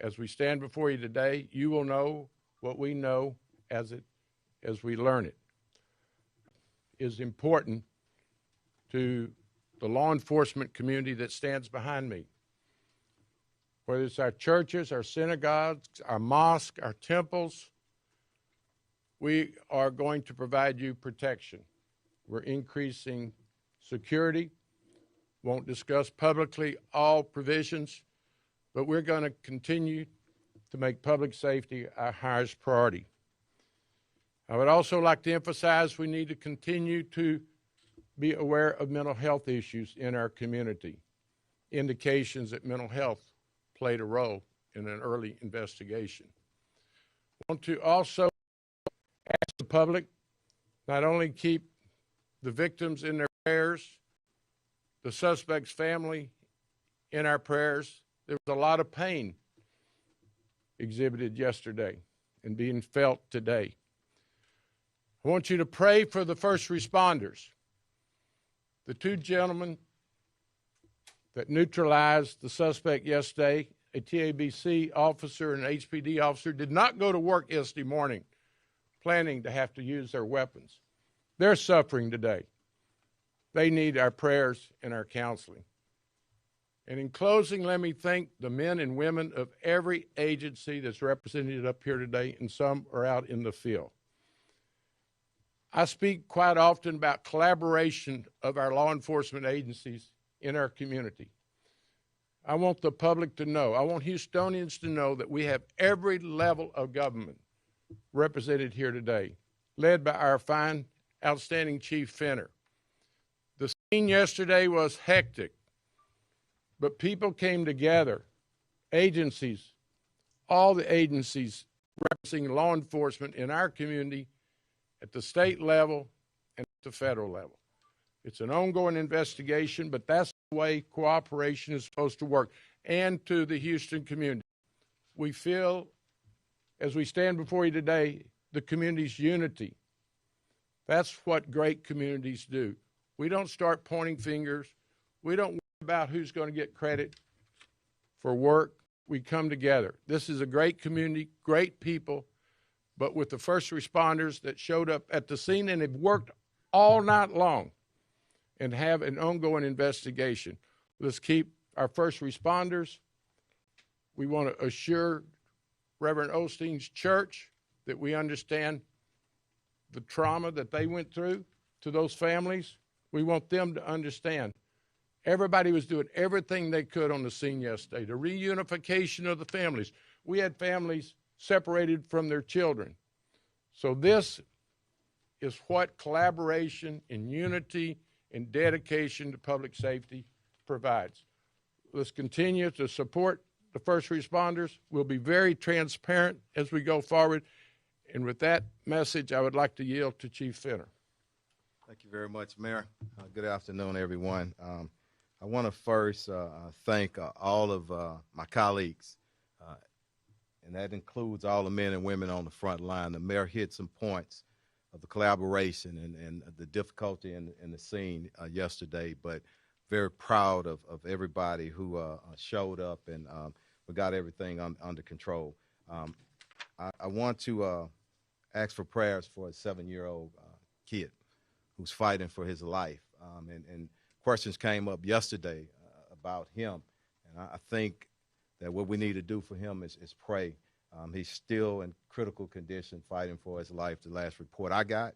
As we stand before you today, you will know what we know as we learn it. It is important to the law enforcement community that stands behind me. Whether it's our churches, our synagogues, our mosques, our temples, we are going to provide you protection. We're increasing security. Won't discuss publicly all provisions, but we're going to continue to make public safety our highest priority. I would also like to emphasize we need to continue to be aware of mental health issues in our community, indications that mental health played a role in an early investigation. I want to also ask the public not only keep the victims in their prayers, the suspect's family in our prayers. There was a lot of pain exhibited yesterday and being felt today. I want you to pray for the first responders. The two gentlemen that neutralized the suspect yesterday, a TABC officer and an HPD officer, did not go to work yesterday morning planning to have to use their weapons. They're suffering today. They need our prayers and our counseling. And in closing, let me thank the men and women of every agency that's represented up here today, and some are out in the field. I speak quite often about collaboration of our law enforcement agencies in our community. I want the public to know, I want Houstonians to know that we have every level of government represented here today, led by our fine, outstanding Chief Fenner. The scene yesterday was hectic, but people came together, agencies, all the agencies representing law enforcement in our community at the state level and at the federal level. It's an ongoing investigation, but that's the way cooperation is supposed to work. And to the Houston community, we feel, as we stand before you today, the community's unity. That's what great communities do. We don't start pointing fingers. We don't worry about who's going to get credit for work. We come together. This is a great community, great people, but with the first responders that showed up at the scene and have worked all night long and have an ongoing investigation. Let's keep our first responders. We want to assure Reverend Osteen's church that we understand the trauma that they went through to those families. We want them to understand everybody was doing everything they could on the scene yesterday, the reunification of the families. We had families separated from their children. So this is what collaboration and unity and dedication to public safety provides. Let's continue to support the first responders. We'll be very transparent as we go forward. And with that message, I would like to yield to Chief Fenner. Thank you very much, Mayor. Good afternoon, everyone. I want to first thank all of my colleagues, and that includes all the men and women on the front line. The mayor hit some points of the collaboration and the difficulty in the scene yesterday, but very proud of everybody who showed up, and we got everything under control. I want to ask for prayers for a 7-year-old kid who's fighting for his life. And questions came up yesterday about him, and I think that what we need to do for him is pray. He's still in critical condition, fighting for his life. The last report I got,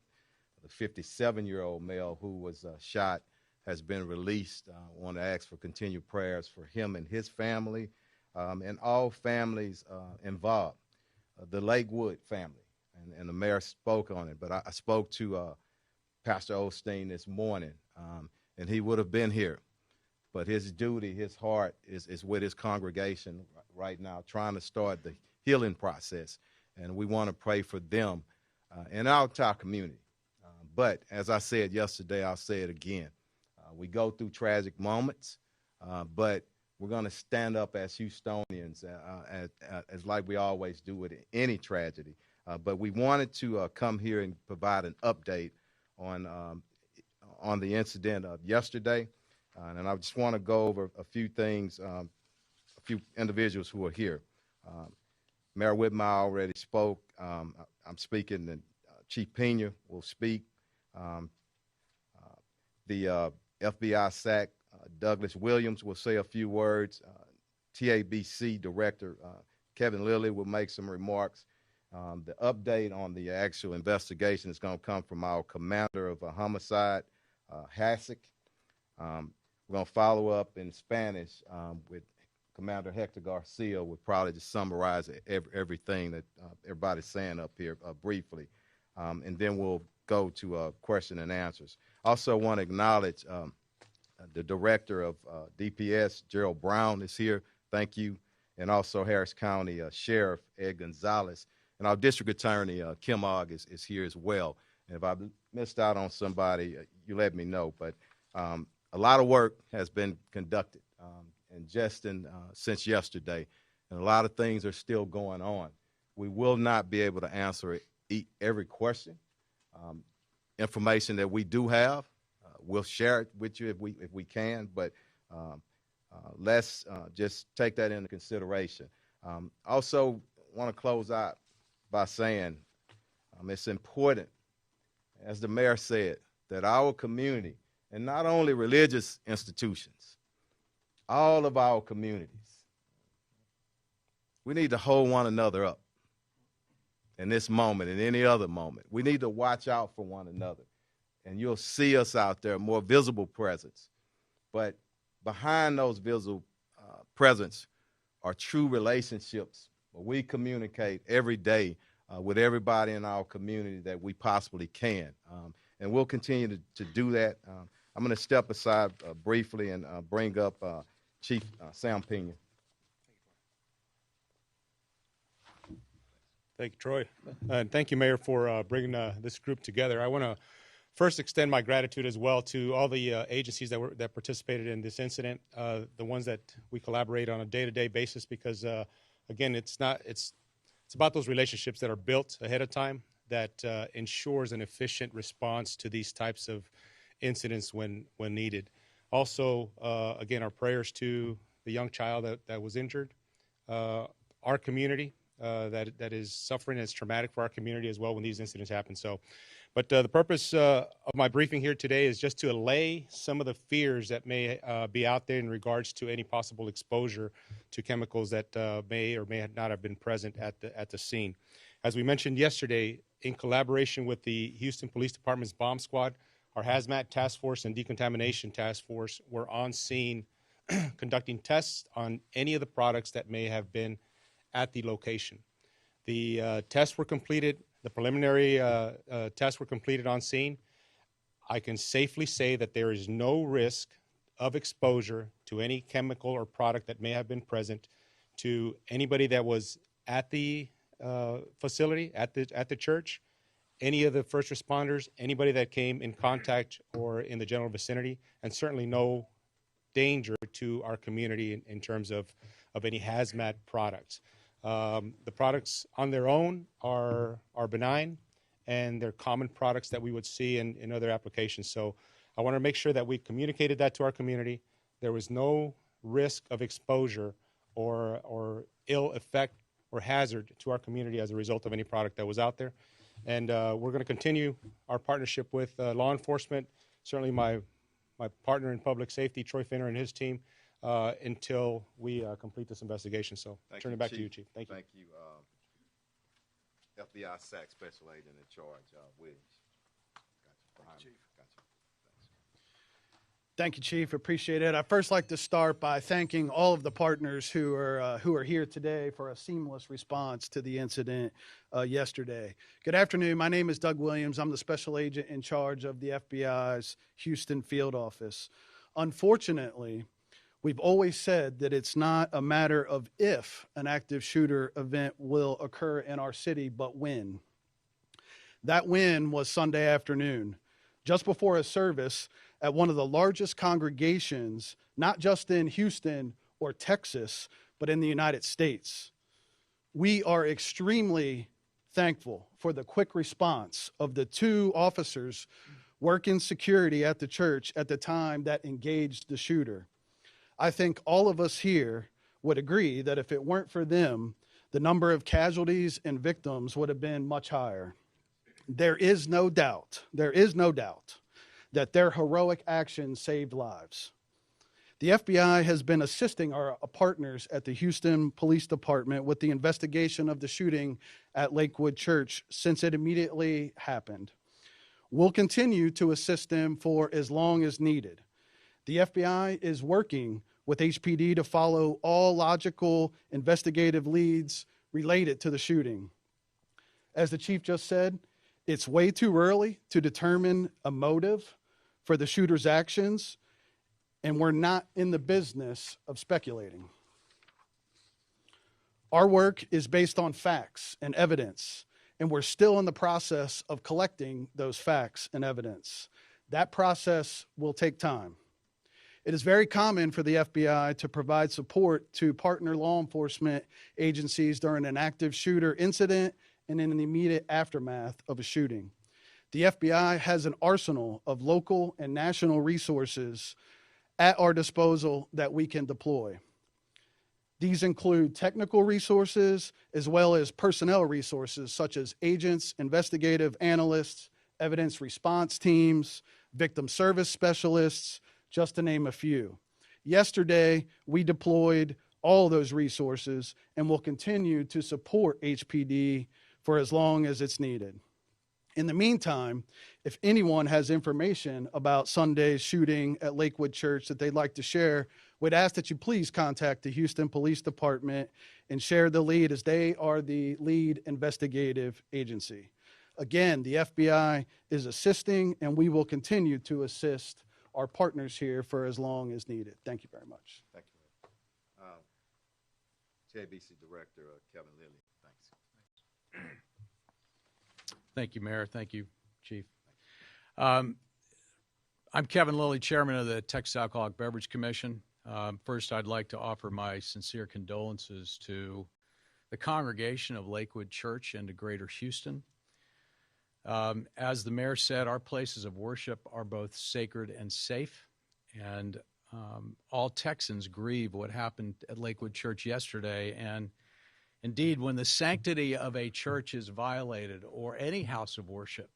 the 57-year-old male who was shot has been released. I want to ask for continued prayers for him and his family, and all families involved. The Lakewood family, and the mayor spoke on it, but I spoke to Pastor Osteen this morning, and he would have been here, but his duty, his heart is with his congregation right now, trying to start the healing process, and we want to pray for them and our entire community. But as I said yesterday, I'll say it again. We go through tragic moments, but we're going to stand up as Houstonians, as like we always do with any tragedy. But we wanted to come here and provide an update on the incident of yesterday. And I just want to go over a few things, a few individuals who are here. Mayor Whitmire already spoke. I'm speaking, and Chief Pena will speak. The FBI SAC, Douglas Williams, will say a few words. TABC Director Kevin Lilly will make some remarks. The update on the actual investigation is going to come from our commander of homicide, Hazmat. We're going to follow up in Spanish with Commander Hector Garcia. Will probably just summarize everything that everybody's saying up here briefly. And then we'll go to question and answers. Also want to acknowledge the director of DPS, Gerald Brown, is here. Thank you. And also Harris County Sheriff Ed Gonzalez. And our district attorney, Kim Ogg, is here as well. And if I've missed out on somebody, you let me know. But a lot of work has been conducted and just since yesterday. And a lot of things are still going on. We will not be able to answer every question. Information that we do have, we'll share it with you if we can. But let's just take that into consideration. Also want to close out by saying it's important, as the mayor said, that our community, and not only religious institutions, all of our communities, we need to hold one another up in this moment and any other moment. We need to watch out for one another. And you'll see us out there, more visible presence. But behind those visible presence are true relationships where we communicate every day with everybody in our community that we possibly can. And we'll continue to do that. I'm going to step aside briefly and bring up Chief Sam Pena. Thank you, Troy. And thank you, Mayor, for bringing this group together. I want to first extend my gratitude as well to all the agencies that participated in this incident, the ones that we collaborate on a day-to-day basis, because again, it's about those relationships that are built ahead of time that ensures an efficient response to these types of incidents when needed. Also, again, our prayers to the young child that was injured, our community that is suffering, and it's traumatic for our community as well when these incidents happen. So, but the purpose of my briefing here today is just to allay some of the fears that may be out there in regards to any possible exposure to chemicals that may or may not have been present at the scene. As we mentioned yesterday, in collaboration with the Houston Police Department's bomb squad, our Hazmat Task Force and Decontamination Task Force were on scene conducting tests on any of the products that may have been at the location. The tests were completed. The preliminary tests were completed on scene. I can safely say that there is no risk of exposure to any chemical or product that may have been present to anybody that was at the facility, at the church, any of the first responders, anybody that came in contact or in the general vicinity, and certainly no danger to our community in terms of any hazmat products. The products on their own are benign, and they're common products that we would see in other applications. So I want to make sure that we communicated that to our community. There was no risk of exposure or ill effect or hazard to our community as a result of any product that was out there. And we're going to continue our partnership with law enforcement, certainly my partner in public safety, Troy Finner, and his team, until we complete this investigation. So turn it back to you, Chief. Thank you. Thank you, FBI SAC Special Agent in charge, Williams. Gotcha. Chief. Gotcha. Thank you, Chief. Appreciate it. I'd first like to start by thanking all of the partners who are here today for a seamless response to the incident yesterday. Good afternoon. My name is Doug Williams. I'm the Special Agent in charge of the FBI's Houston Field Office. Unfortunately, we've always said that it's not a matter of if an active shooter event will occur in our city, but when. That when was Sunday afternoon, just before a service at one of the largest congregations, not just in Houston or Texas, but in the United States. We are extremely thankful for the quick response of the two officers working security at the church at the time that engaged the shooter. I think all of us here would agree that if it weren't for them, the number of casualties and victims would have been much higher. There is no doubt that their heroic actions saved lives. The FBI has been assisting our partners at the Houston Police Department with the investigation of the shooting at Lakewood Church since it immediately happened. We'll continue to assist them for as long as needed. The FBI is working with HPD to follow all logical investigative leads related to the shooting. As the chief just said, it's way too early to determine a motive for the shooter's actions, and we're not in the business of speculating. Our work is based on facts and evidence, and we're still in the process of collecting those facts and evidence. That process will take time. It is very common for the FBI to provide support to partner law enforcement agencies during an active shooter incident and in the immediate aftermath of a shooting. The FBI has an arsenal of local and national resources at our disposal that we can deploy. These include technical resources as well as personnel resources such as agents, investigative analysts, evidence response teams, victim service specialists, just to name a few. Yesterday, we deployed all those resources and will continue to support HPD for as long as it's needed. In the meantime, if anyone has information about Sunday's shooting at Lakewood Church that they'd like to share, we'd ask that you please contact the Houston Police Department and share the lead, as they are the lead investigative agency. Again, the FBI is assisting, and we will continue to assist our partners here for as long as needed. Thank you very much. Thank you. JBC Director Kevin Lilly. Thanks. Thank you, Mayor. Thank you, Chief. I'm Kevin Lilly, Chairman of the Texas Alcoholic Beverage Commission. First, I'd like to offer my sincere condolences to the congregation of Lakewood Church and to Greater Houston. As the Mayor said, our places of worship are both sacred and safe, and all Texans grieve what happened at Lakewood Church yesterday. And indeed, when the sanctity of a church is violated, or any house of worship,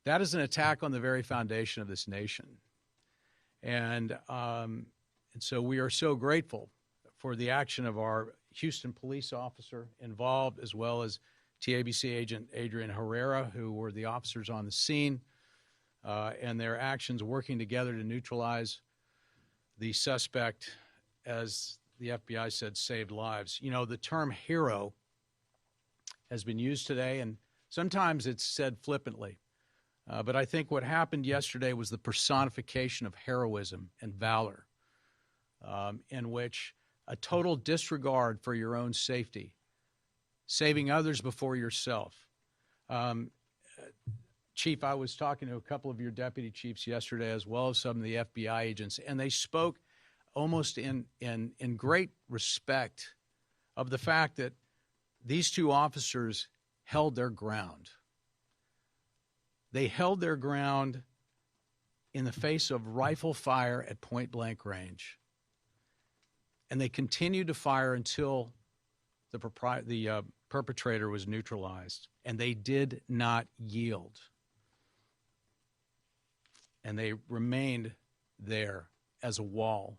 that is an attack on the very foundation of this nation. And so we are so grateful for the action of our Houston police officer involved, as well as TABC agent Adrian Herrera, who were the officers on the scene, and their actions working together to neutralize the suspect, as the FBI said, saved lives. You know, the term hero has been used today, and sometimes it's said flippantly. But I think what happened yesterday was the personification of heroism and valor, in which a total disregard for your own safety, saving others before yourself. Chief, I was talking to a couple of your deputy chiefs yesterday, as well as some of the FBI agents, and they spoke almost in great respect of the fact that these two officers held their ground. They held their ground in the face of rifle fire at point-blank range. And they continued to fire until the perpetrator was neutralized. And they did not yield. And they remained there as a wall.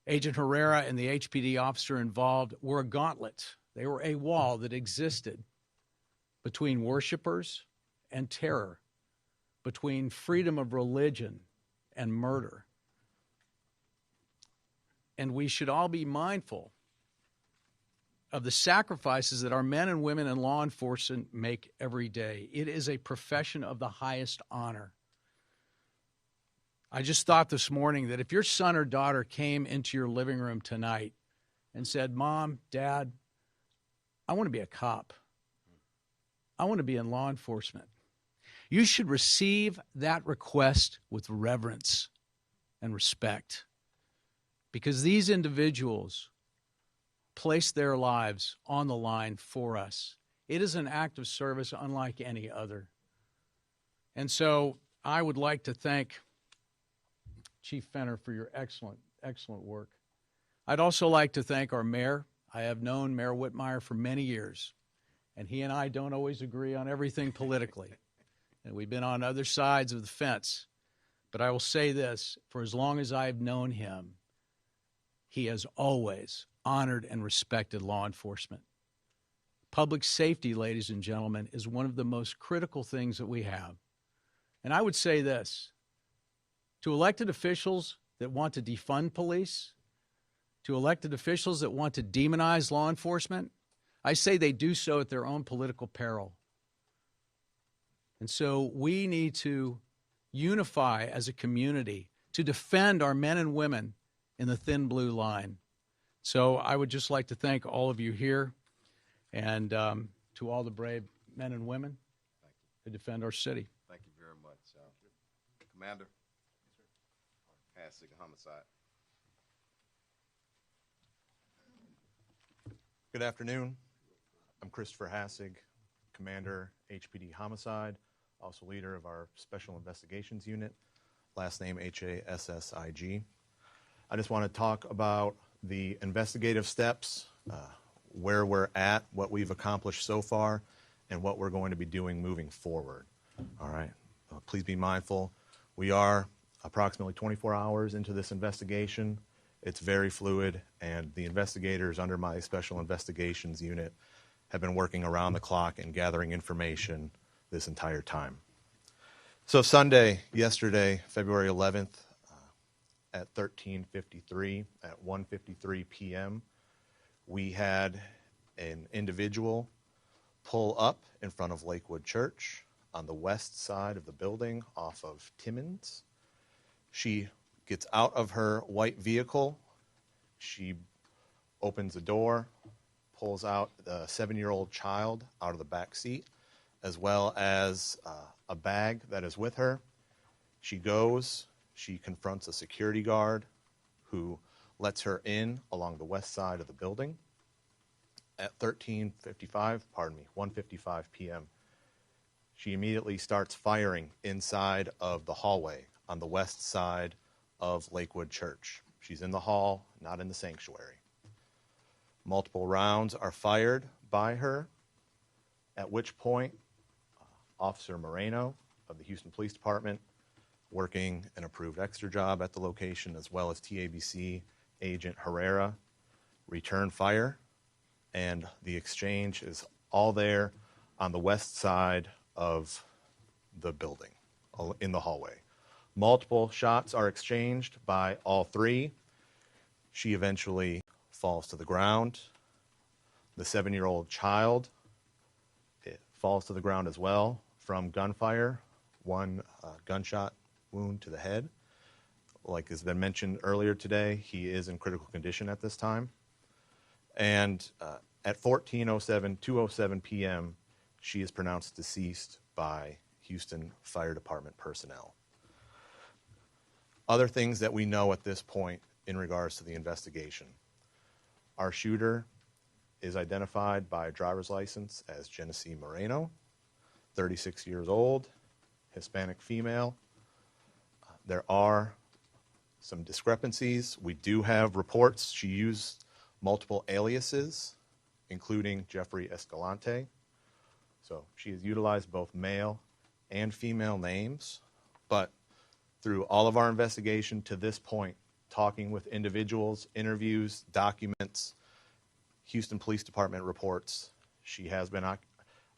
Agent Herrera and the HPD officer involved were a gauntlet. They were a wall that existed between worshipers and terror, between freedom of religion and murder. And we should all be mindful of the sacrifices that our men and women in law enforcement make every day. It is a profession of the highest honor. I just thought this morning that if your son or daughter came into your living room tonight and said, "Mom, Dad, I want to be a cop. I want to be in law enforcement," you should receive that request with reverence and respect, because these individuals place their lives on the line for us. It is an act of service unlike any other. And so I would like to thank Chief Fenner for your excellent, excellent work. I'd also like to thank our mayor I have known Mayor Whitmire for many years, and he and I don't always agree on everything politically. And we've been on other sides of the fence. But I will say this, for as long as I've known him, he has always honored and respected law enforcement. Public safety, ladies and gentlemen, is one of the most critical things that we have. And I would say this, to elected officials that want to defund police, to elected officials that want to demonize law enforcement, I say they do so at their own political peril. And so we need to unify as a community to defend our men and women in the thin blue line. So I would just like to thank all of you here and to all the brave men and women who defend our city. Thank you very much. Commander? Hassig, homicide. Good afternoon. I'm Christopher Hassig, Commander, HPD Homicide, also leader of our Special Investigations Unit, last name Hassig. I just want to talk about the investigative steps, where we're at, what we've accomplished so far, and what we're going to be doing moving forward. All right. Please be mindful. We are approximately 24 hours into this investigation. It's very fluid, and the investigators under my Special Investigations Unit have been working around the clock and gathering information this entire time. So Sunday, yesterday, February 11th, at 13:53, at 1:53 p.m., we had an individual pull up in front of Lakewood Church on the west side of the building off of Timmins. She gets out of her white vehicle. She opens the door, pulls out the 7-year-old child out of the back seat, as well as a bag that is with her. She goes, she confronts a security guard who lets her in along the west side of the building. At 1:55 p.m., she immediately starts firing inside of the hallway on the west side of Lakewood Church. She's in the hall, not in the sanctuary. Multiple rounds are fired by her, at which point Officer Moreno of the Houston Police Department, working an approved extra job at the location, as well as TABC Agent Herrera, return fire, and the exchange is all there on the west side of the building, in the hallway. Multiple shots are exchanged by all three. She eventually falls to the ground. The 7-year-old child falls to the ground as well from gunfire, one gunshot wound to the head. Like has been mentioned earlier today, he is in critical condition at this time. And at 2:07 p.m., she is pronounced deceased by Houston Fire Department personnel. Other things that we know at this point in regards to the investigation. Our shooter is identified by driver's license as Genessee Moreno, 36 years old, Hispanic female. There are some discrepancies. We do have reports. She used multiple aliases, including Jeffrey Escalante. So she has utilized both male and female names, but through all of our investigation to this point, talking with individuals, interviews, documents, Houston Police Department reports, she has been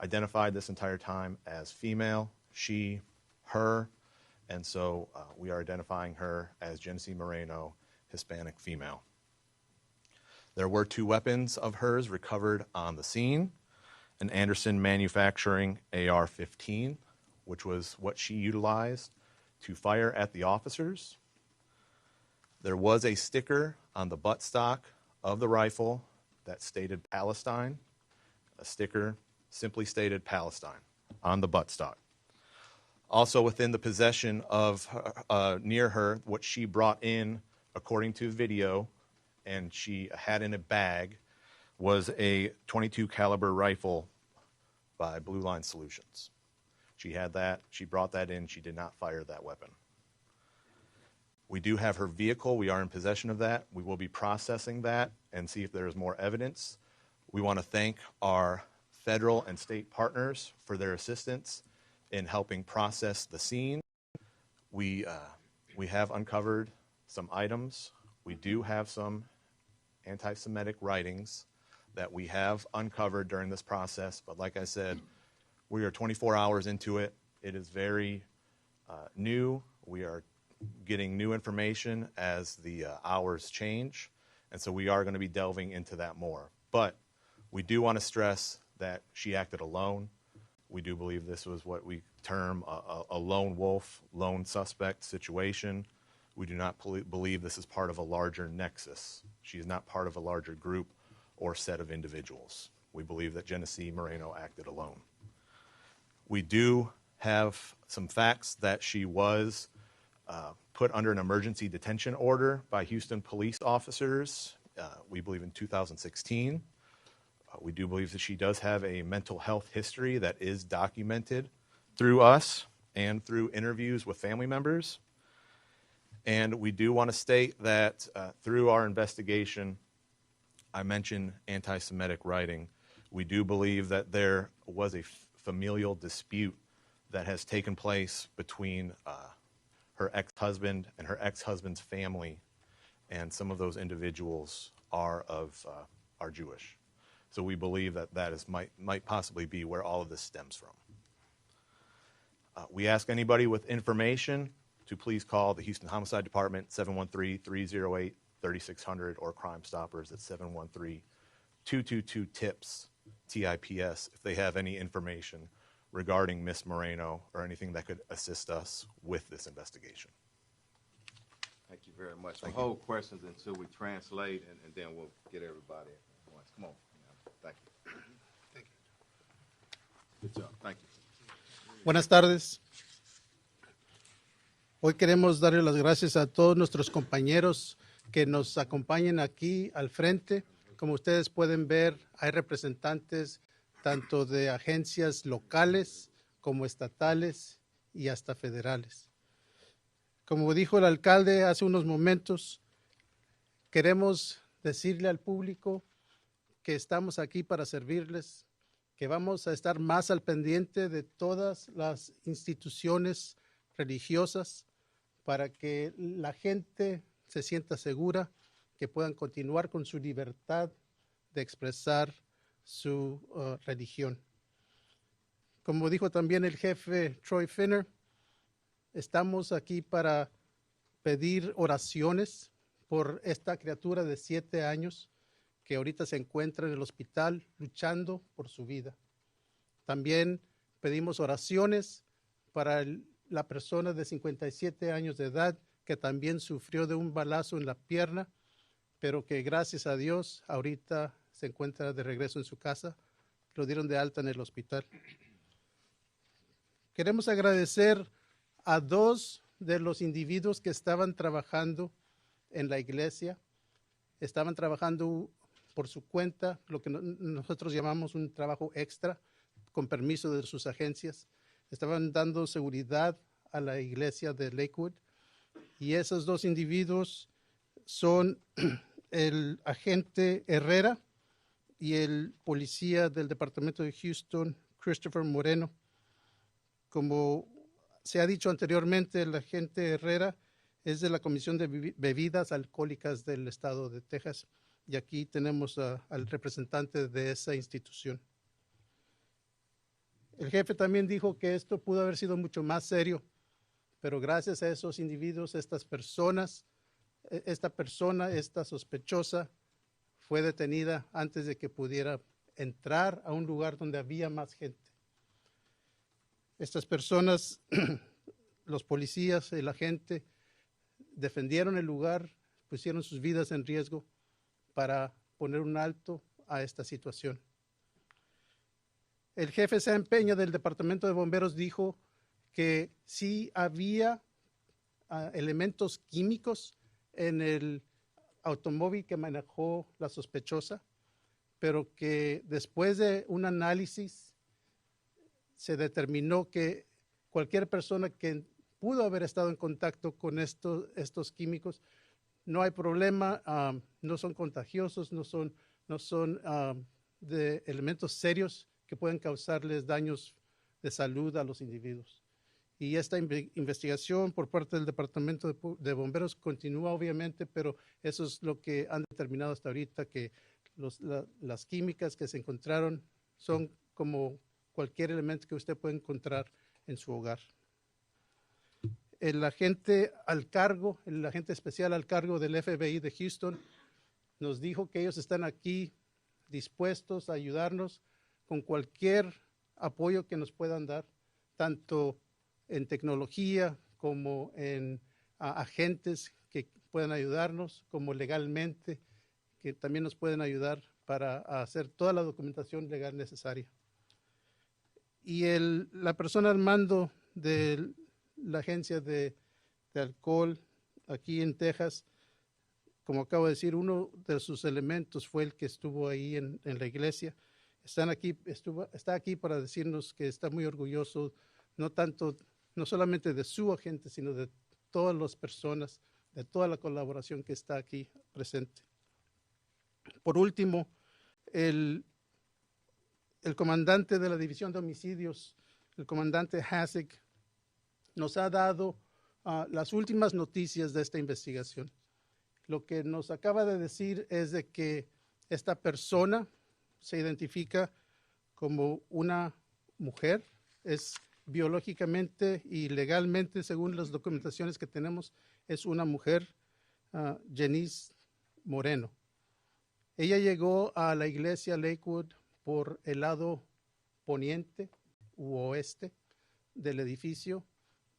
identified this entire time as female, she, her, and so we are identifying her as Genessee Moreno, Hispanic female. There were 2 weapons of hers recovered on the scene, an Anderson Manufacturing AR-15, which was what she utilized to fire at the officers. There was a sticker on the buttstock of the rifle that stated Palestine. A sticker simply stated Palestine on the buttstock. Also within the possession of near her, what she brought in, according to video, and she had in a bag, was a .22 caliber rifle by Blue Line Solutions. She had that, she brought that in, she did not fire that weapon. We do have her vehicle. We are in possession of that. We will be processing that and see if there is more evidence. We want to thank our federal and state partners for their assistance in helping process the scene. We have uncovered some items. We do have some anti-Semitic writings that we have uncovered during this process, but like I said, we are 24 hours into it. It is very new. We are getting new information as the hours change, and so we are going to be delving into that more. But we do want to stress that she acted alone. We do believe this was what we term a lone wolf, lone suspect situation. We do not believe this is part of a larger nexus. She is not part of a larger group or set of individuals. We believe that Genessee Moreno acted alone. We do have some facts that she was put under an emergency detention order by Houston police officers, we believe in 2016. We do believe that she does have a mental health history that is documented through us and through interviews with family members. And we do want to state that through our investigation, I mentioned anti-Semitic writing. We do believe that there was a familial dispute that has taken place between her ex-husband and her ex-husband's family, and some of those individuals are Jewish. So we believe that might possibly be where all of this stems from. We ask anybody with information to please call the Houston Homicide Department, 713-308-3600, or Crime Stoppers at 713-222-TIPS, TIPS, if they have any information regarding Miss Moreno or anything that could assist us with this investigation. Thank you very much. We'll hold questions until we translate, and then we'll get everybody at once. Come on. Thank you. Thank you. Good job. Thank you. Buenas tardes. Hoy queremos darle las gracias a todos nuestros compañeros que nos acompañan aquí al frente. Como ustedes pueden ver, hay representantes tanto de agencias locales como estatales y hasta federales. Como dijo el alcalde hace unos momentos, queremos decirle al público que estamos aquí para servirles, que vamos a estar más al pendiente de todas las instituciones religiosas para que la gente se sienta segura, que puedan continuar con su libertad de expresar su religión. Como dijo también el jefe Troy Finner, estamos aquí para pedir oraciones por esta criatura de 7 años que ahorita se encuentra en el hospital luchando por su vida. También pedimos oraciones para la persona de 57 años de edad que también sufrió de un balazo en la pierna, pero que gracias a Dios ahorita se encuentra de regreso en su casa. Lo dieron de alta en el hospital. Queremos agradecer a 2 de los individuos que estaban trabajando en la iglesia. Estaban trabajando por su cuenta, lo que nosotros llamamos un trabajo extra, con permiso de sus agencias. Estaban dando seguridad a la iglesia de Lakewood. Y esos 2 individuos son el agente Herrera y el policía del departamento de Houston, Christopher Moreno. Como se ha dicho anteriormente, el agente Herrera es de la Comisión de Bebidas Alcohólicas del estado de Texas, y aquí tenemos al representante de esa institución. El jefe también dijo que esto pudo haber sido mucho más serio, pero gracias a esos individuos, esta sospechosa, fue detenida antes de que pudiera entrar a un lugar donde había más gente. Estas personas, los policías, el agente, defendieron el lugar, pusieron sus vidas en riesgo para poner un alto a esta situación. El jefe Sam Peña del Departamento de Bomberos dijo que sí había elementos químicos en el automóvil que manejó la sospechosa, pero que después de un análisis se determinó que cualquier persona que pudo haber estado en contacto con estos químicos. No hay problema, no son contagiosos, no son de elementos serios que pueden causarles daños de salud a los individuos. Y esta investigación por parte del Departamento de Bomberos continúa, obviamente, pero eso es lo que han determinado hasta ahorita, que las químicas que se encontraron son como cualquier elemento que usted puede encontrar en su hogar. El agente especial al cargo del FBI de Houston nos dijo que ellos están aquí dispuestos a ayudarnos con cualquier apoyo que nos puedan dar, tanto en tecnología como en agentes que puedan ayudarnos, como legalmente, que también nos pueden ayudar para hacer toda la documentación legal necesaria. Y la persona al mando de la agencia de alcohol aquí en Texas, como acabo de decir, uno de sus elementos fue el que estuvo ahí en la iglesia. Está aquí para decirnos que está muy orgulloso, no solamente de su agente, sino de todas las personas, de toda la colaboración que está aquí presente. Por último, el comandante de la División de Homicidios, el comandante Hazmat, nos ha dado las últimas noticias de esta investigación. Lo que nos acaba de decir es de que esta persona se identifica como una mujer, es biológicamente y legalmente, según las documentaciones que tenemos, es una mujer, Genesse Moreno. Ella llegó a la iglesia Lakewood por el lado poniente u oeste del edificio.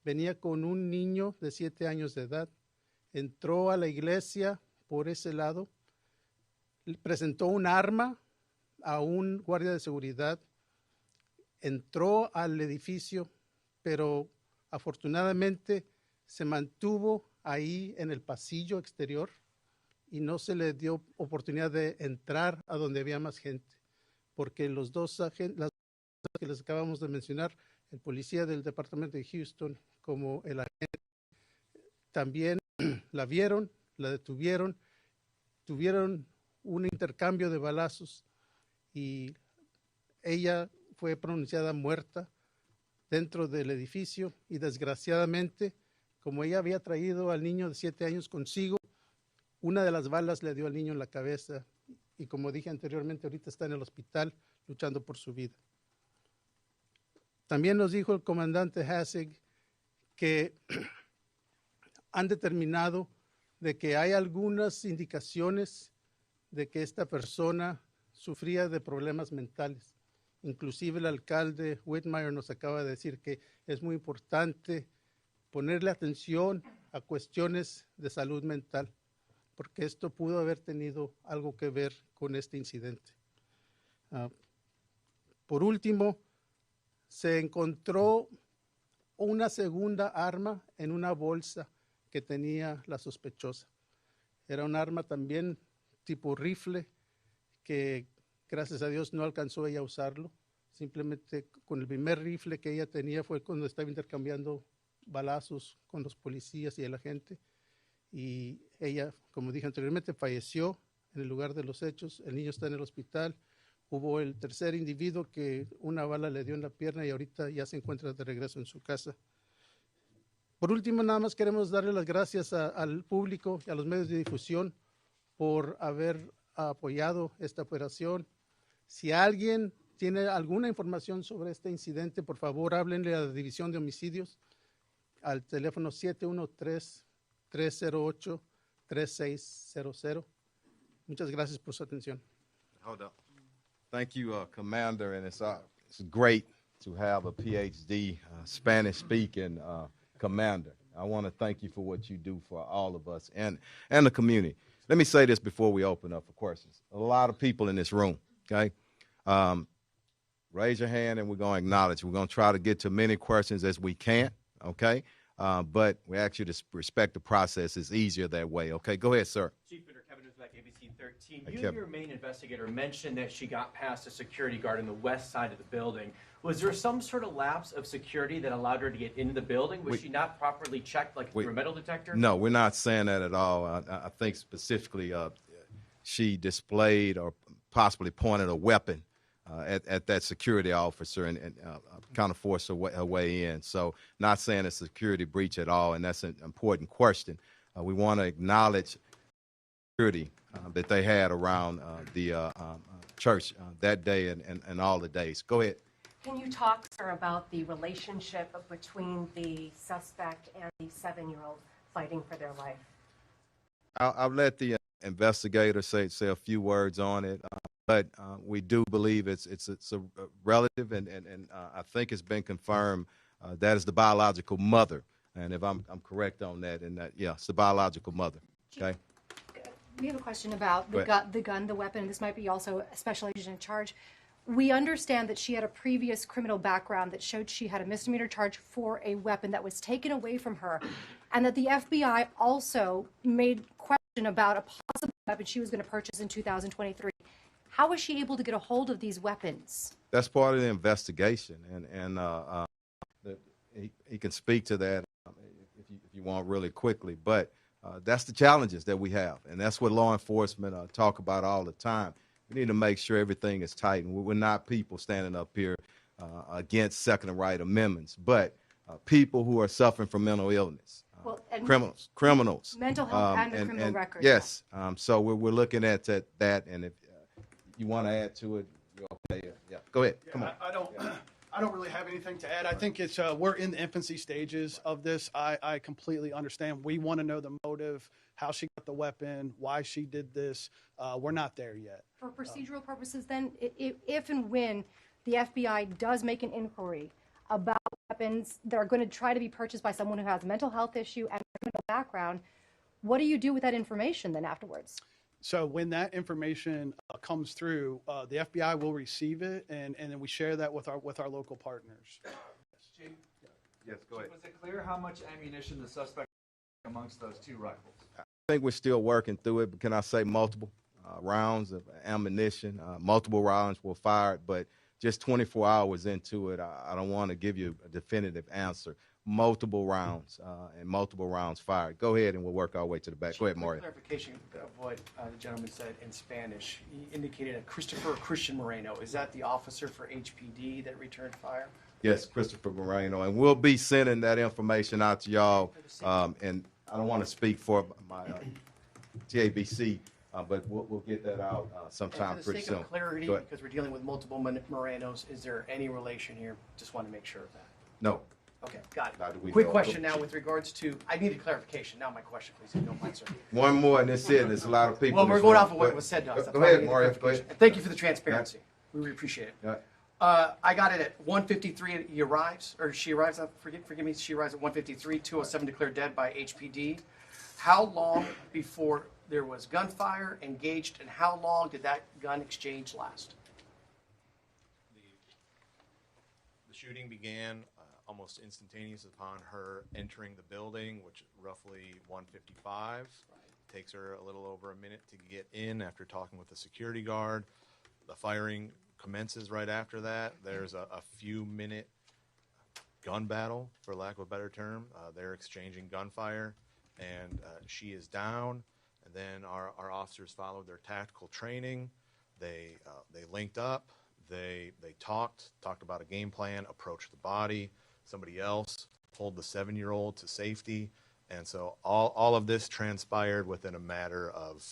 Venía con un niño de 7 años de edad. Entró a la iglesia por ese lado. Presentó un arma a un guardia de seguridad. Entró al edificio, pero afortunadamente se mantuvo ahí en el pasillo exterior y no se le dio oportunidad de entrar a donde había más gente, porque los dos agentes que les acabamos de mencionar, el policía del departamento de Houston como el agente, también la vieron, la detuvieron, tuvieron un intercambio de balazos y ella fue pronunciada muerta dentro del edificio y desgraciadamente, como ella había traído al niño de 7 años consigo, una de las balas le dio al niño en la cabeza y como dije anteriormente, ahorita está en el hospital luchando por su vida. También nos dijo el comandante Hazmat que han determinado de que hay algunas indicaciones de que esta persona sufría de problemas mentales. Inclusive el alcalde Whitmire nos acaba de decir que es muy importante ponerle atención a cuestiones de salud mental, porque esto pudo haber tenido algo que ver con este incidente. Por último, se encontró una segunda arma en una bolsa que tenía la sospechosa. Era un arma también tipo rifle que gracias a Dios no alcanzó ella a usarlo. Simplemente con el primer rifle que ella tenía fue cuando estaba intercambiando balazos con los policías y el agente. Y ella, como dije anteriormente, falleció en el lugar de los hechos. El niño está en el hospital. Hubo el tercer individuo que una bala le dio en la pierna y ahorita ya se encuentra de regreso en su casa. Por último, nada más queremos darle las gracias al público y a los medios de difusión por haber apoyado esta operación. Si alguien tiene alguna información sobre este incidente, por favor, háblenle a la División de Homicidios al teléfono 713-308-3600. Muchas gracias por su atención. Hold up. Thank you, Commander, and it's great to have a PhD Spanish-speaking commander. I want to thank you for what you do for all of us and the community. Let me say this before we open up for questions. A lot of people in this room, okay? Raise your hand and we're going to acknowledge. We're going to try to get to many questions as we can, okay? But we ask you to respect the process. It's easier that way, okay? Go ahead, sir. Chief Kevin Uzbek, ABC 13. Hey, You Kevin. and your main investigator mentioned that she got past a security guard on the west side of the building. Was there some sort of lapse of security that allowed her to get into the building? Was she not properly checked, like through a metal detector? No, we're not saying that at all. I think specifically she displayed or possibly pointed a weapon at that security officer and kind of forced her way in. So not saying a security breach at all, and that's an important question. We want to acknowledge security that they had around the church that day and all the days. Go ahead. Can you talk, sir, about the relationship between the suspect and the 7-year-old fighting for their life? I'll let the investigator say a few words on it, but we do believe it's a relative, and I think it's been confirmed that is the biological mother. And if I'm correct on that, and that it's the biological mother. Okay. We have a question about the weapon. This might be also a special agent in charge. We understand that she had a previous criminal background that showed she had a misdemeanor charge for a weapon that was taken away from her, and that the FBI also made question about a possible weapon she was going to purchase in 2023. How was she able to get a hold of these weapons? That's part of the investigation, and he can speak to that if you want really quickly. But that's the challenges that we have, and that's what law enforcement talk about all the time. We need to make sure everything is tight, and we're not people standing up here against Second and Right Amendments, but people who are suffering from mental illness, criminals, mental health and the criminal record. Yes, so we're looking at that, and if you want to add to it, you're okay. Yeah, go ahead. Come on. I don't really have anything to add. I think it's we're in the infancy stages of this. I completely understand. We want to know the motive, how she got the weapon, why she did this. We're not there yet. For procedural purposes, then, if and when the FBI does make an inquiry about weapons that are going to try to be purchased by someone who has a mental health issue and a criminal background, what do you do with that information then afterwards? So when that information comes through, the FBI will receive it, and then we share that with our local partners. Chief, Yes, go ahead. was it clear how much ammunition the suspect had amongst those two rifles? I think we're still working through it, but can I say multiple rounds of ammunition? Multiple rounds were fired, but just 24 hours into it, I don't want to give you a definitive answer. Multiple rounds and multiple rounds fired. Go ahead, and we'll work our way to the back. Go ahead, Mario. Clarification of what the gentleman said in Spanish. He indicated a Christian Moreno. Is that the officer for HPD that returned fire? Yes, Christopher Moreno, and we'll be sending that information out to y'all. And I don't want to speak for my TABC, but we'll get that out sometime And for the pretty sake soon. of clarity, Go ahead. because we're dealing with multiple Morenos, is there any relation here? Just want to make sure of that. No. Okay, got Not that we it. Quick know of. question now with regards to, I needed clarification. Now my question, please, if you don't mind, sir. One more, and that's it. There's a lot of people. Well, in we're this going room. off of what was said to us. That's Go why I ahead, needed Mario. Go clarification. ahead. And thank you for the transparency. We really appreciate it. Go ahead. I got it at 1:53. He arrives, or she arrives. Forgive me. She arrives at 1:53. 207 declared dead by HPD. How long before there was gunfire engaged, and how long did that gun exchange last? The shooting began almost instantaneous upon her entering the building, which roughly 1:55. Takes her a little over a minute to get in after talking with the security guard. The firing commences right after that. There's a few minute gun battle, for lack of a better term. They're exchanging gunfire, and she is down. And then our officers followed their tactical training. They linked up. They talked about a game plan, approached the body. Somebody else pulled the 7-year-old to safety. And so all of this transpired within a matter of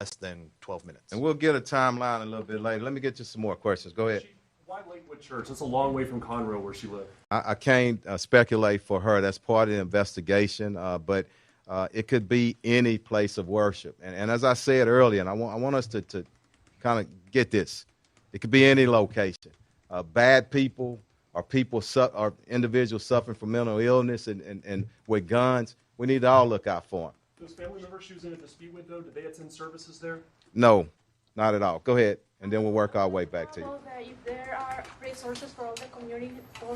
less than 12 minutes. And we'll get a timeline a little bit later. Let me get you some more questions. Go ahead. Why Lakewood Church? That's a long way from Conroe where she lived. I can't speculate for her. That's part of the investigation. But it could be any place of worship. And as I said earlier, and I want us to kind of get this. It could be any location. Bad people or or individuals suffering from mental illness and with guns, we need to all look out for them. Those family members she was in a dispute with, though, did they attend services there? No, not at all. Go ahead, and then we'll work our way back to you. If there are resources for all the community that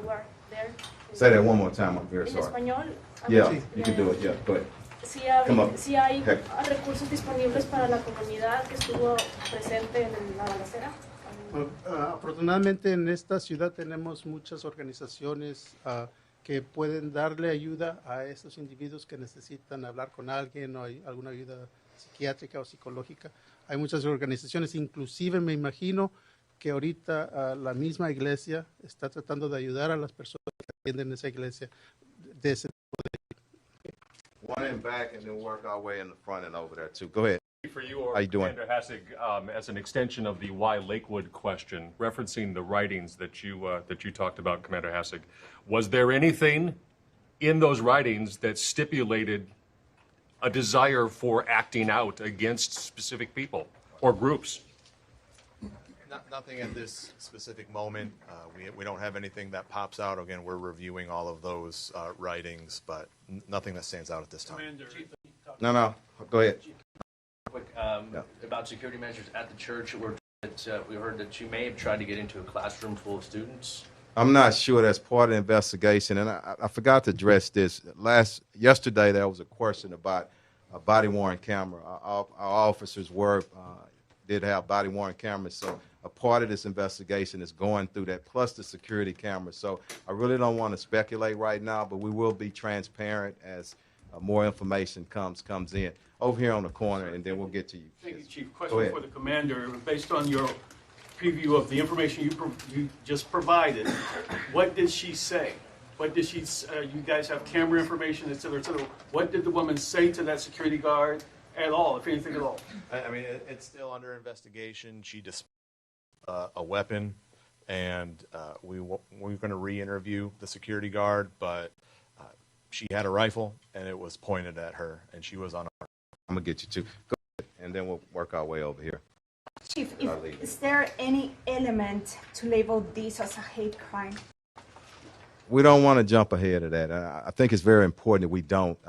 were there. Say that one more time. I'm very sorry. En español. Yeah, you can do it. Yeah, go ahead. Come on. si hay Heck. recursos disponibles para la comunidad que estuvo presente en la balacera. Afortunadamente en esta ciudad tenemos muchas organizaciones que pueden darle ayuda a esos individuos que necesitan hablar con alguien o hay alguna ayuda psiquiátrica o psicológica. Hay muchas organizaciones, inclusive me imagino que ahorita la misma iglesia está tratando de ayudar a las personas que atienden esa iglesia de ese. One in back and then work our way in the front and over there too. Go ahead. For you or How you doing? Commander Hassig, as an extension of the why Lakewood question, referencing the writings that you talked about, Commander Hassig, was there anything in those writings that stipulated a desire for acting out against specific people or groups? Nothing at this specific moment. We don't have anything that pops out. Again, we're reviewing all of those writings, but nothing that stands out at this time. No, go ahead. Quick, about security measures at the church, we heard that you may have tried to get into a classroom full of students. I'm not sure that's part of the investigation, and I forgot to address this. Yesterday, there was a question about a body-worn camera. Our officers did have body-worn cameras, so a part of this investigation is going through that, plus the security cameras. So I really don't want to speculate right now, but we will be transparent as more information comes in. Over here on the corner, and then we'll get to you. Thank you, Chief. Question for the commander. Based on your preview of the information you just provided, what did she say? What did she? You guys have camera information, et cetera, et cetera. What did the woman say to that security guard at all, if anything at all? I mean, it's still under investigation. She displayed a weapon, and we're going to re-interview the security guard, but she had a rifle, and it was pointed at her, and she was on. I'm gonna get you too. Go ahead, and then we'll work our way over here. Chief, is there any element to label this as a hate crime? We don't want to jump ahead of that. I think it's very important that we don't.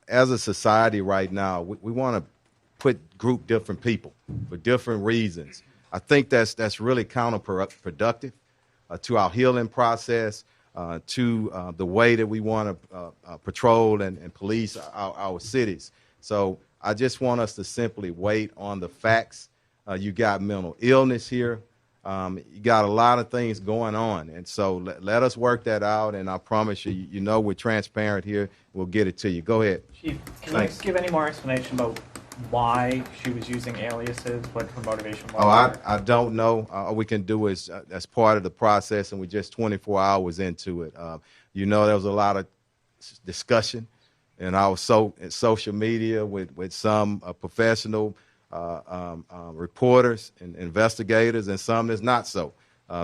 As a society right now, we want to group different people for different reasons. I think that's really counterproductive to our healing process, to the way that we want to patrol and police our cities. So I just want us to simply wait on the facts. You got mental illness here. You got a lot of things going on. And so let us work that out. And I promise you, we're transparent here. We'll get it to you. Go ahead. Chief, can you give any more explanation about why she was using aliases, what her motivation was? I don't know. All we can do is, as part of the process, and we're just 24 hours into it. There was a lot of discussion. And I was social media with some professional reporters and investigators, and some that's not so.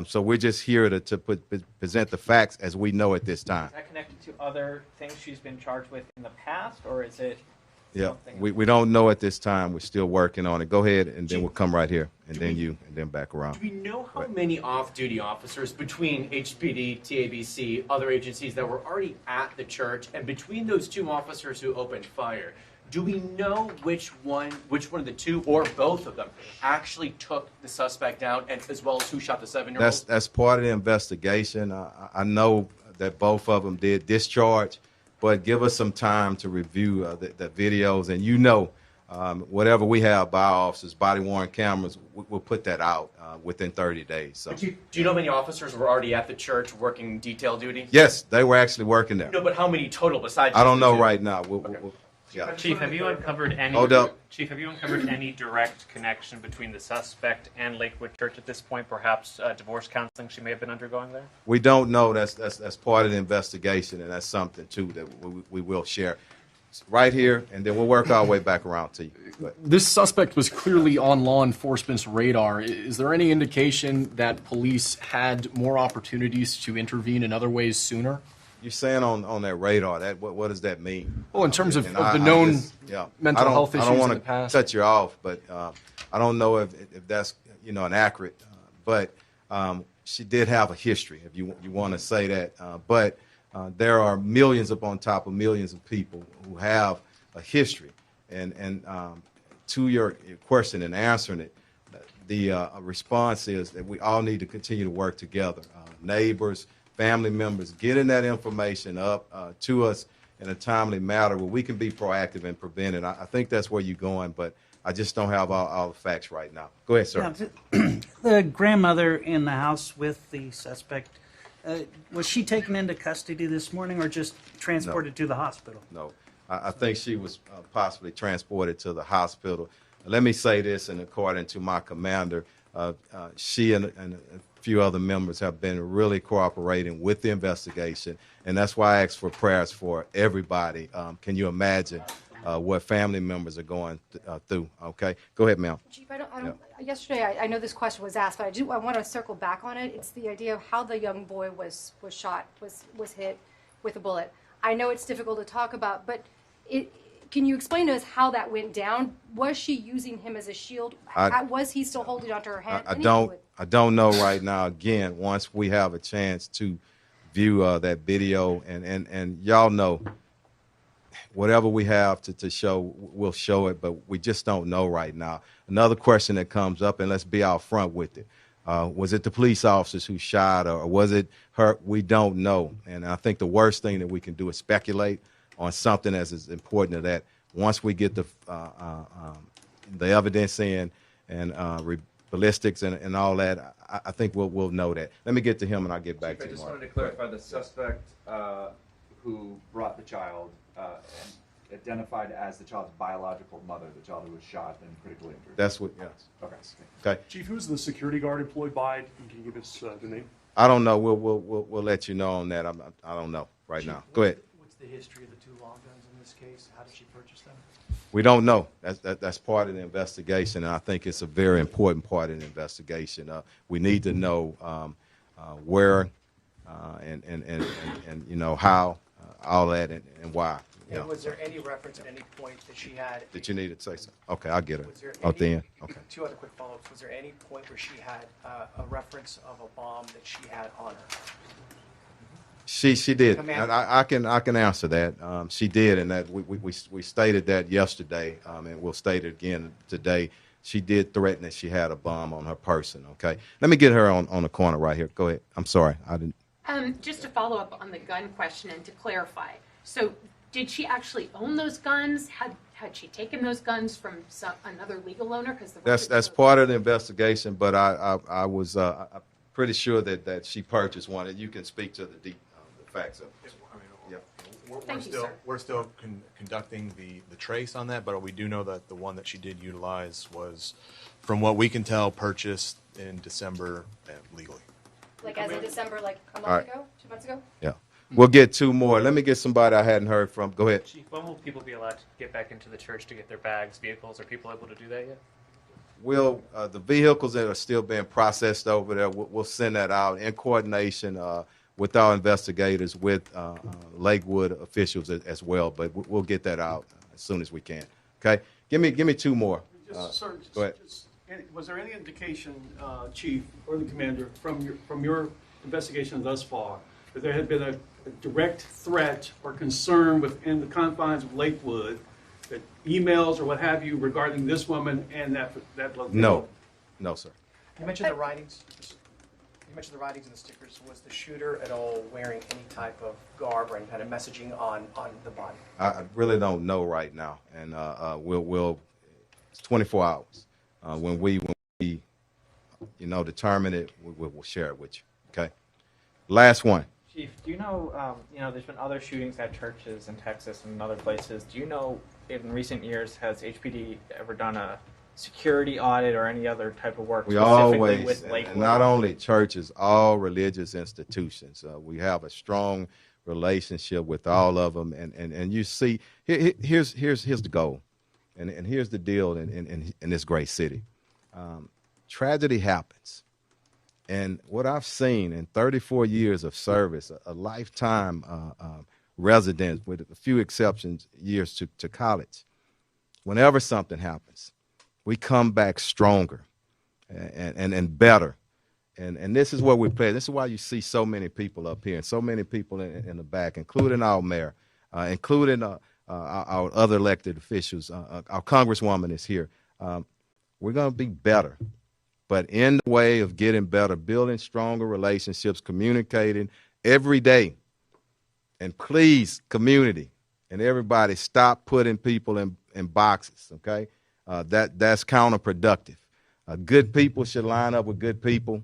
So we're just here to present the facts as we know at this time. Is that connected to other things she's been charged with in the past, or is it? Yeah, we don't know at this time. We're still working on it. Go ahead, and then we'll come right here, and then back around. Do we know how many off-duty officers between HPD, TABC, other agencies that were already at the church, and between those two officers who opened fire, do we know which one of the two or both of them actually took the suspect down, and as well as who shot the 7-year-old? That's part of the investigation. I know that both of them did discharge. But give us some time to review the videos, and whatever we have by our officers, body-worn cameras, we'll put that out within 30 days. So. Do you know how many officers were already at the church working detail duty? Yes, they were actually working there. No, but how many total besides? I don't know right now. Yeah. Chief, have you uncovered any? Chief, have you uncovered any direct connection between the suspect and Lakewood Church at this point? Perhaps divorce counseling she may have been undergoing there. We don't know. That's part of the investigation, and that's something too that we will share right here, and then we'll work our way back around to you. This suspect was clearly on law enforcement's radar. Is there any indication that police had more opportunities to intervene in other ways sooner? You're saying on that radar, what does that mean? Well, in terms of the known mental health issues in the past. I don't want to cut you off, but I don't know if that's an accurate. But she did have a history, if you want to say that. But there are millions upon top of millions of people who have a history. And to your question and answering it, the response is that we all need to continue to work together. Neighbors, family members, getting that information up to us, in a timely manner where we can be proactive and prevent it. I think that's where you're going, but I just don't have all the facts right now. Go ahead, sir. Yeah, the grandmother in the house with the suspect, was she taken into custody this morning or just transported to the hospital? No, I think she was possibly transported to the hospital. Let me say this, and according to my commander, she and a few other members have been really cooperating with the investigation, and that's why I asked for prayers for everybody. Can you imagine what family members are going through? Okay, go ahead, ma'am. Chief, I don't. Yesterday, I know this question was asked, but I want to circle back on it. It's the idea of how the young boy was shot, was hit with a bullet. I know it's difficult to talk about, but can you explain to us how that went down? Was she using him as a shield? Was he still holding onto her hand? I don't know right now. Again, once we have a chance to view that video, and y'all know, whatever we have to show, we'll show it, but we just don't know right now. Another question that comes up, and let's be out front with it. Was it the police officers who shot her, or was it her? We don't know. And I think the worst thing that we can do is speculate on something as important as that. Once we get the evidence in and ballistics and all that, I think we'll know that. Let me get to him, and I'll get back to you. I just wanted to clarify, the suspect who brought the child identified as the child's biological mother, the child who was shot and critically injured. That's what, yes. Okay. Chief, who's the security guard employed by? Can you give us the name? I don't know. We'll let you know on that. I don't know right now. Go ahead. What's the history of the two long guns in this case? How did she purchase them? We don't know. That's part of the investigation, and I think it's a very important part of the investigation. We need to know where and you know how, all that, and why. And was there any reference at any point that she had? Did you need to say something? Okay, I'll get her. Was there Oh, then. Okay. Two other quick follow-ups. Was there any point where she had a reference of a bomb that she had on her? She did. Commander. I can answer that. She did, and that we stated that yesterday, and we'll state it again today. She did threaten that she had a bomb on her person. Okay, let me get her on the corner right here. Go ahead. I'm sorry, I didn't. Just to follow up on the gun question and to clarify, so did she actually own those guns? Had she taken those guns from another legal owner? Because that's part of the investigation, but I was pretty sure that she purchased one, and you can speak to the facts of it. We're still conducting the trace on that, but we do know that the one that she did utilize was, from what we can tell, purchased in December legally. Like as of December, like a month All right. ago, 2 months ago? Yeah. We'll get two more. Let me get somebody I hadn't heard from. Go ahead. Chief, when will people be allowed to get back into the church to get their bags, vehicles? Are people able to do that yet? We'll the vehicles that are still being processed over there, we'll send that out in coordination with our investigators, with Lakewood officials as well. But we'll get that out as soon as we can. Okay. Give me two more. Sir, go ahead. Was there any indication, Chief or the Commander, from your investigation thus far, that there had been a direct threat or concern within the confines of Lakewood, that emails or what have you regarding this woman and that location? No, sir. You mentioned the writings. You mentioned the writings and the stickers. Was the shooter at all wearing any type of garb or any kind of messaging on the body? I really don't know right now, and we'll it's 24 hours. When we determine it, we'll share it with you. Okay. Last one. Chief, do you know, there's been other shootings at churches in Texas and other places. Do you know, in recent years, has HPD ever done a security audit or any other type of work We specifically always, with and Lakewood? not only churches, all religious institutions. We have a strong relationship with all of them, and you see, here's the goal, and here's the deal in this great city. Tragedy happens. And what I've seen in 34 years of service, a lifetime resident, with a few exceptions, years to college, whenever something happens, we come back stronger and better. And this is what we play. This is why you see so many people up here and so many people in the back, including our mayor, including our other elected officials. Our congresswoman is here. We're going to be better. But in the way of getting better, building stronger relationships, communicating every day. And please, community, and everybody stop putting people in boxes, okay? That's counterproductive. Good people should line up with good people,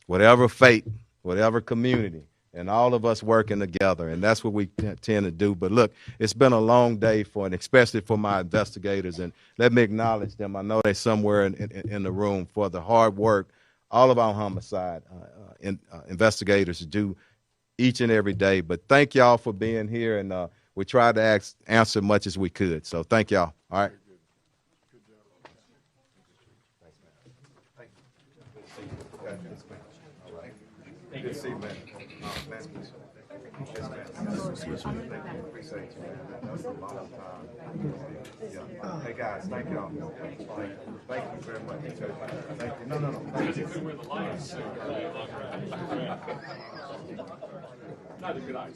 whatever faith, whatever community, and all of us working together, and that's what we tend to do. But look, it's been a long day and especially for my investigators, and let me acknowledge them. I know they're somewhere in the room for the hard work all of our homicide investigators do each and every day. But thank y'all for being here, and we tried to answer as much as we could. So thank y'all. All right. Good to see you, man. Appreciate you, man. That's a long time. Yeah. Hey, guys, thank y'all. Thank you very much. Thank you. No. Thank you. Not a good eye.